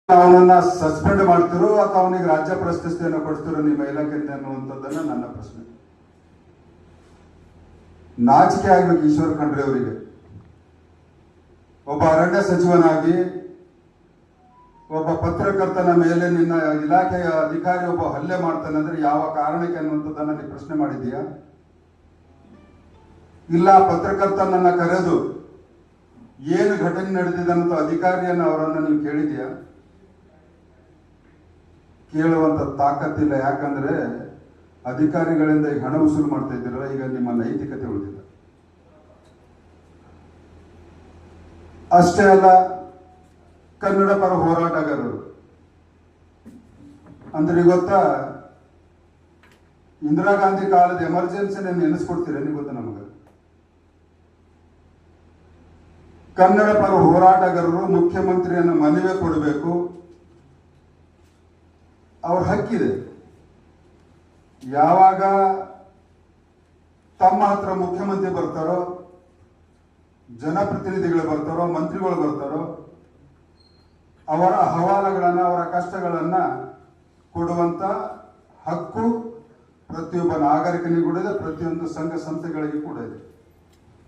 ಅವನನ್ನ ಸಸ್ಪೆಂಡ್ ಮಾಡ್ತಿರೋ ಅಥವಾ ಅವನಿಗೆ ರಾಜ್ಯ ಪ್ರಶಸ್ತಿಯನ್ನು ಕೊಡ್ತಿರೋ ನಿಮ್ಮ ಇಲಾಖೆಯಿಂದ ಅನ್ನುವಂಥದ್ದನ್ನ ನನ್ನ ಪ್ರಶ್ನೆ. ನಾಚಿಕೆ ಆಗ್ಬೇಕು ಈಶ್ವರ್ ಖಂಡ್ರೆ ಅವರಿಗೆ. ಒಬ್ಬ ಅರಣ್ಯ ಸಚಿವನಾಗಿ ಒಬ್ಬ ಪತ್ರಕರ್ತನ ಮೇಲೆ ನಿನ್ನ ಇಲಾಖೆಯ ಅಧಿಕಾರಿ ಒಬ್ಬ ಹಲ್ಲೆ ಮಾಡ್ತಾನೆ ಅಂದ್ರೆ ಯಾವ ಕಾರಣಕ್ಕೆ ಅನ್ನುವಂಥದ್ದನ್ನ ನೀವು ಪ್ರಶ್ನೆ ಮಾಡಿದೀಯಾ? ಇಲ್ಲ ಪತ್ರಕರ್ತನನ್ನ ಕರೆದು ಏನು ಘಟನೆ ನಡೆದಿದೆ ಅನ್ನೋ ಅಧಿಕಾರಿಯನ್ನ ಅವರನ್ನ ನೀವು ಕೇಳಿದೀಯಾ? ಕೇಳುವಂತ ತಾಕತ್ತಿಲ್ಲ. ಯಾಕಂದ್ರೆ ಅಧಿಕಾರಿಗಳಿಂದ ಈಗ ಹಣ ವಸೂಲು ಮಾಡ್ತಾ ಇದ್ದೀರಲ್ಲ, ಈಗ ನಿಮ್ಮ ನೈತಿಕತೆ ಉಳಿದಿಲ್ಲ. ಅಷ್ಟೇ ಅಲ್ಲ, ಕನ್ನಡ ಪರ ಹೋರಾಟಗಾರರು ಅಂದ್ರೆ ಗೊತ್ತಾ, ಇಂದಿರಾ ಗಾಂಧಿ ಕಾಲದ ಎಮರ್ಜೆನ್ಸಿನ ನೆನೆಸ್ಕೊಡ್ತೀರೇನು ಗೊತ್ತಾ ನಮಗೆ? ಕನ್ನಡ ಪರ ಹೋರಾಟಗಾರರು ಮುಖ್ಯಮಂತ್ರಿಯನ್ನು ಮನವಿ ಕೊಡಬೇಕು, ಅವ್ರ ಹಕ್ಕಿದೆ. ಯಾವಾಗ ತಮ್ಮ ಹತ್ರ ಮುಖ್ಯಮಂತ್ರಿ ಬರ್ತಾರೋ, ಜನಪ್ರತಿನಿಧಿಗಳು ಬರ್ತಾರೋ, ಮಂತ್ರಿಗಳು ಬರ್ತಾರೋ, ಅವರ ಅಹವಾಲುಗಳನ್ನ, ಅವರ ಕಷ್ಟಗಳನ್ನ ಕೊಡುವಂತ ಹಕ್ಕು ಪ್ರತಿಯೊಬ್ಬ ನಾಗರಿಕನಿಗೂ ಕೂಡ ಇದೆ, ಪ್ರತಿಯೊಂದು ಸಂಘ ಸಂಸ್ಥೆಗಳಿಗೆ ಕೂಡ ಇದೆ.